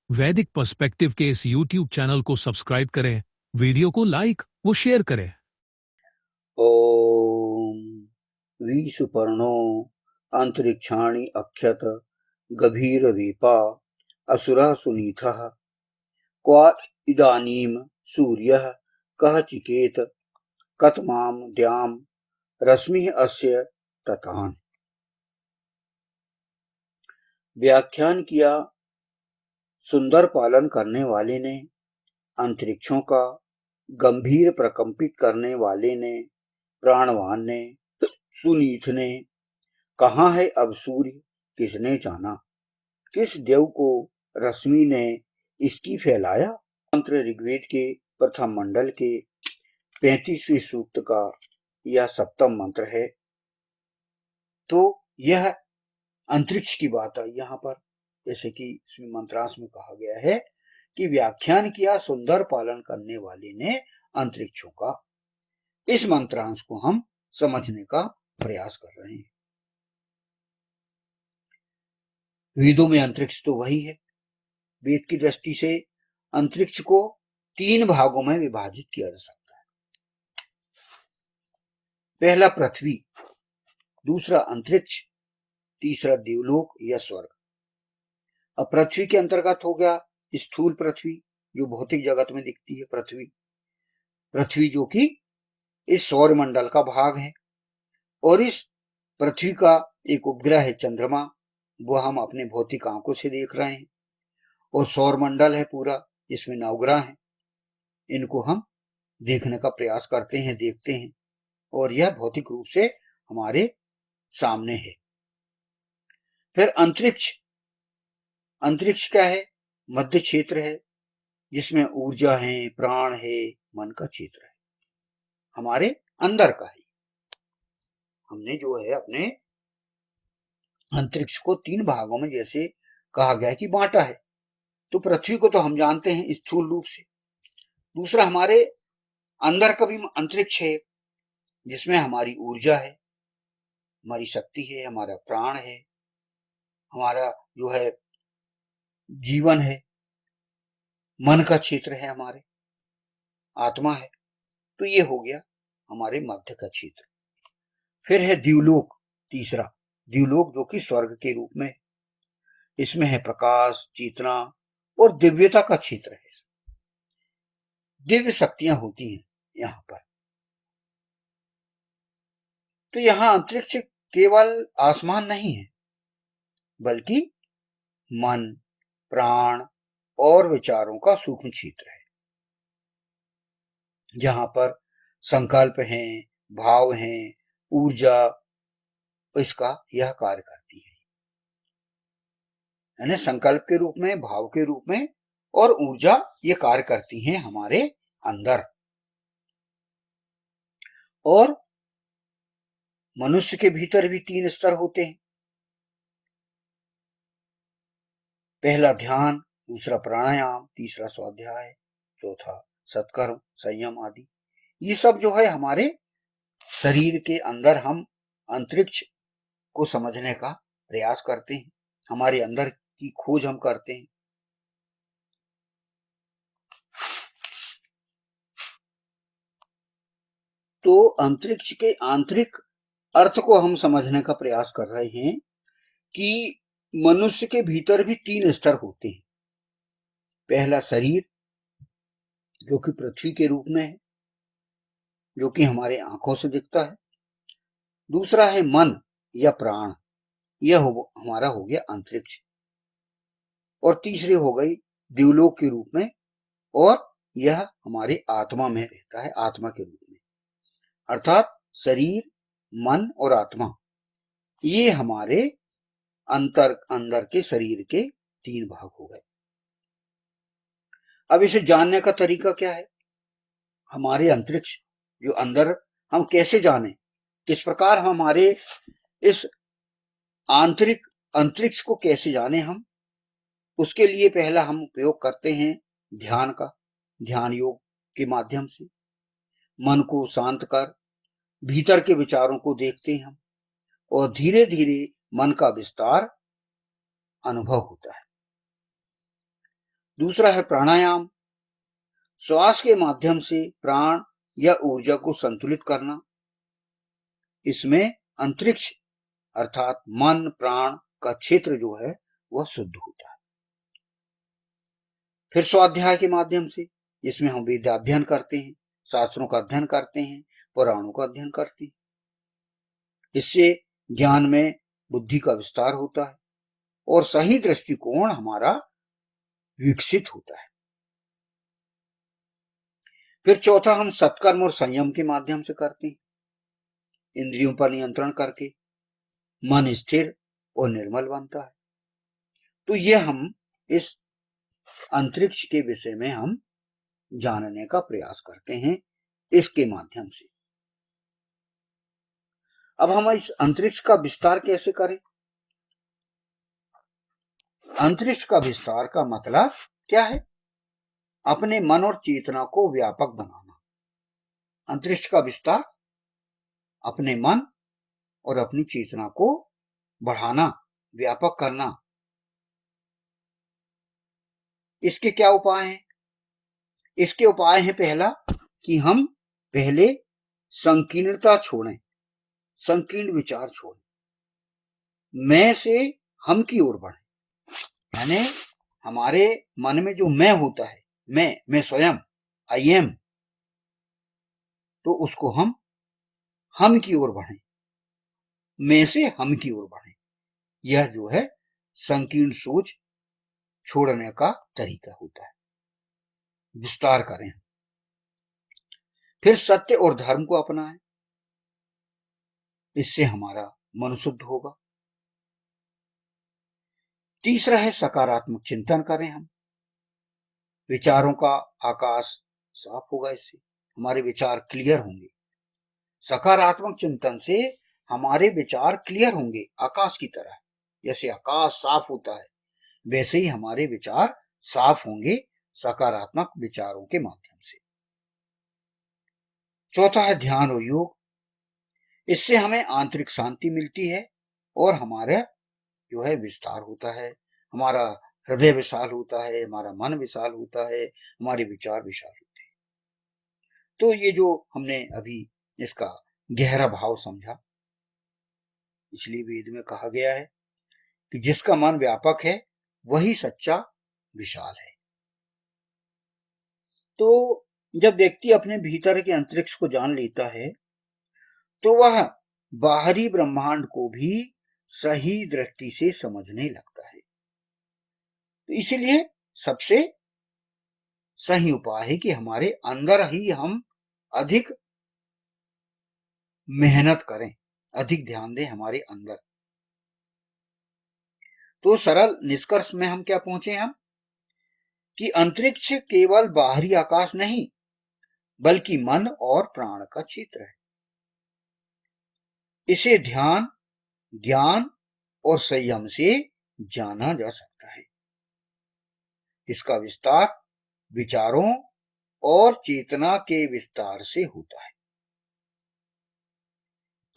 वैदिक पर्सपेक्टिव के इस YouTube चैनल को सब्सक्राइब करें, वीडियो को लाइक व शेयर करें। ओम विसुपर्णो अंतरिक्षाणि अक्षत गभीर वीपा असुरः सुनीतः क्वा इदानीम सूर्यः कः चिकेत कतमां द्याम रश्मिः अस्य ततान। व्याख्यान किया सुंदर पालन करने वाले ने, अंतरिक्षों का गंभीर प्रकंपित करने वाले ने, प्राणवान ने, सुनीत ने, कहाँ है अब सूर्य किसने जाना, किस देव को रश्मि ने इसकी फैलाया। मंत्र ऋग्वेद के प्रथम मंडल के 35वें सूक्त का यह सप्तम मंत्र है। तो यह अंतरिक्ष की बात है यहाँ पर, जैसे कि इसमें मंत्रांश में कहा गया है कि व्याख्यान किया सुंदर पालन करने वाले ने अंतरिक्षों का। इस मंत्रांश को हम समझने का प्रयास कर रहे हैं। वेदों में अंतरिक्ष तो वही है। वेद की दृष्टि से अंतरिक्ष को 3 भागों में विभाजित किया जा सकता है। पहला पृथ्वी, दूसरा अंतरिक्ष, तीसरा देवलोक या स्वर्ग। अब पृथ्वी के अंतर्गत हो गया स्थूल पृथ्वी, जो भौतिक जगत में दिखती है। पृथ्वी जो कि इस सौर मंडल का भाग है, और इस पृथ्वी का एक उपग्रह है चंद्रमा, वो हम अपने भौतिक आंखों से देख रहे हैं। और सौर मंडल है पूरा, जिसमें नवग्रह हैं, इनको हम देखने का प्रयास करते हैं, देखते हैं, और यह भौतिक रूप से हमारे सामने है। फिर अंतरिक्ष, अंतरिक्ष क्या है? मध्य क्षेत्र है, जिसमें ऊर्जा है, प्राण है, मन का क्षेत्र है, हमारे अंदर का है। हमने जो है अपने अंतरिक्ष को 3 भागों में जैसे कहा गया है कि बांटा है। तो पृथ्वी को तो हम जानते हैं स्थूल रूप से। दूसरा हमारे अंदर का भी अंतरिक्ष है, जिसमें हमारी ऊर्जा है, हमारी शक्ति है, हमारा प्राण है, हमारा जो है जीवन है, मन का क्षेत्र है, हमारे आत्मा है। तो ये हो गया हमारे मध्य का क्षेत्र। फिर है द्युलोक, तीसरा द्युलोक, जो कि स्वर्ग के रूप में, इसमें है प्रकाश, चेतना और दिव्यता का क्षेत्र है। दिव्य शक्तियां होती हैं यहां पर। तो यहां अंतरिक्ष केवल आसमान नहीं है, बल्कि मन, प्राण और विचारों का सूक्ष्म क्षेत्र है, जहां पर संकल्प हैं, भाव हैं, ऊर्जा इसका यह कार्य करती है। यानी संकल्प के रूप में, भाव के रूप में और ऊर्जा ये कार्य करती हैं हमारे अंदर। और मनुष्य के भीतर भी 3 स्तर होते हैं। पहला ध्यान, दूसरा प्राणायाम, तीसरा स्वाध्याय, चौथा सत्कर्म, संयम आदि। ये सब जो है हमारे शरीर के अंदर हम अंतरिक्ष को समझने का प्रयास करते हैं, हमारे अंदर की खोज हम करते हैं। तो अंतरिक्ष के आंतरिक अर्थ को हम समझने का प्रयास कर रहे हैं कि मनुष्य के भीतर भी 3 स्तर होते हैं। पहला शरीर, जो कि पृथ्वी के रूप में है, जो कि हमारे आंखों से दिखता है। दूसरा है मन या प्राण, यह हमारा हो गया अंतरिक्ष। और तीसरी हो गई द्युलोक के रूप में, और यह हमारी आत्मा में रहता है, आत्मा के रूप में। अर्थात शरीर, मन और आत्मा, ये हमारे अंदर के शरीर के 3 भाग हो गए। अब इसे जानने का तरीका क्या है? हमारे अंतरिक्ष जो अंदर, हम कैसे जाने, किस प्रकार हम हमारे इस आंतरिक अंतरिक्ष को कैसे जाने हम? उसके लिए पहला हम उपयोग करते हैं ध्यान का। ध्यान योग के माध्यम से मन को शांत कर भीतर के विचारों को देखते हैं हम, और धीरे धीरे मन का विस्तार अनुभव होता है। दूसरा है प्राणायाम, श्वास के माध्यम से प्राण या ऊर्जा को संतुलित करना। इसमें अंतरिक्ष अर्थात मन प्राण का क्षेत्र जो है वह शुद्ध होता है। फिर स्वाध्याय के माध्यम से, जिसमें हम वेद अध्ययन करते हैं, शास्त्रों का अध्ययन करते हैं, पुराणों का अध्ययन करते हैं। इससे ज्ञान में बुद्धि का विस्तार होता है और सही दृष्टिकोण हमारा विकसित होता है। फिर चौथा हम सत्कर्म और संयम के माध्यम से करते हैं, इंद्रियों पर नियंत्रण करके मन स्थिर और निर्मल बनता है। तो ये हम इस अंतरिक्ष के विषय में हम जानने का प्रयास करते हैं इसके माध्यम से। अब हम इस अंतरिक्ष का विस्तार कैसे करें? अंतरिक्ष का विस्तार का मतलब क्या है? अपने मन और चेतना को व्यापक बनाना। अंतरिक्ष का विस्तार अपने मन और अपनी चेतना को बढ़ाना, व्यापक करना। इसके क्या उपाय हैं? इसके उपाय हैं, पहला कि हम पहले संकीर्णता छोड़ें, संकीर्ण विचार छोड़ें, मैं से हम की ओर बढ़ें। यानी हमारे मन में जो मैं होता है, मैं स्वयं, आई एम, तो उसको हम की ओर बढ़ें, मैं से हम की ओर बढ़ें। यह जो है संकीर्ण सोच छोड़ने का तरीका होता है, विस्तार करें। फिर सत्य और धर्म को अपनाएं, इससे हमारा मन शुद्ध होगा। तीसरा है सकारात्मक चिंतन करें, हम विचारों का आकाश साफ होगा, इससे हमारे विचार क्लियर होंगे। सकारात्मक चिंतन से हमारे विचार क्लियर होंगे, आकाश की तरह। जैसे आकाश साफ होता है वैसे ही हमारे विचार साफ होंगे सकारात्मक विचारों के माध्यम से। चौथा है ध्यान और योग, इससे हमें आंतरिक शांति मिलती है और हमारा जो है विस्तार होता है, हमारा हृदय विशाल होता है, हमारा मन विशाल होता है, हमारे विचार विशाल होते हैं। तो ये जो हमने अभी इसका गहरा भाव समझा, इसलिए वेद में कहा गया है कि जिसका मन व्यापक है वही सच्चा विशाल है। तो जब व्यक्ति अपने भीतर के अंतरिक्ष को जान लेता है तो वह बाहरी ब्रह्मांड को भी सही दृष्टि से समझने लगता है। तो इसीलिए सबसे सही उपाय है कि हमारे अंदर ही हम अधिक मेहनत करें, अधिक ध्यान दें हमारे अंदर। तो सरल निष्कर्ष में हम क्या पहुंचे हम कि अंतरिक्ष केवल बाहरी आकाश नहीं बल्कि मन और प्राण का क्षेत्र है। इसे ध्यान, ज्ञान और संयम से जाना जा सकता है। इसका विस्तार विचारों और चेतना के विस्तार से होता है।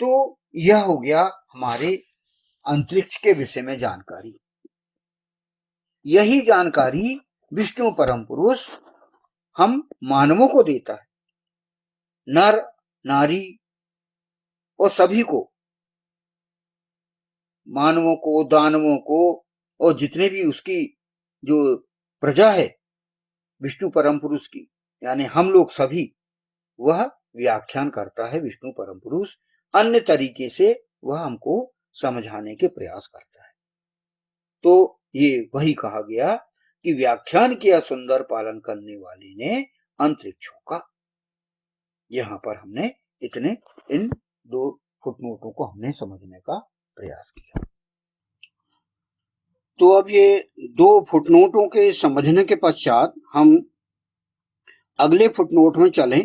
तो यह हो गया हमारे अंतरिक्ष के विषय में जानकारी। यही जानकारी विष्णु परम पुरुष हम मानवों को देता है, नर नारी और सभी को, मानवों को, दानवों को और जितने भी उसकी जो प्रजा है विष्णु परम पुरुष की, यानी हम लोग सभी, वह व्याख्यान करता है विष्णु परम पुरुष। अन्य तरीके से वह हमको समझाने के प्रयास करता है। तो ये वही कहा गया कि व्याख्यान किया सुंदर पालन करने वाले ने अंतरिक्षों का। यहां पर हमने इन 2 फुटनोटों को हमने समझने का प्रयास किया। तो अब ये 2 फुटनोटों के समझने के पश्चात हम अगले फुटनोट में चलें।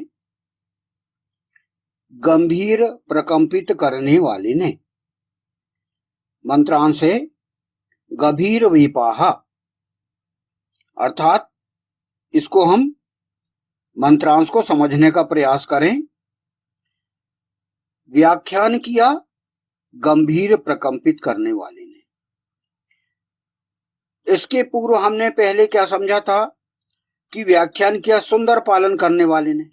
गंभीर प्रकंपित करने वाले ने, मंत्रांश है गंभीर विपाहा, अर्थात इसको हम मंत्रांश को समझने का प्रयास करें। व्याख्यान किया गंभीर प्रकंपित करने वाले ने। इसके पूर्व हमने पहले क्या समझा था कि व्याख्यान किया सुंदर पालन करने वाले ने।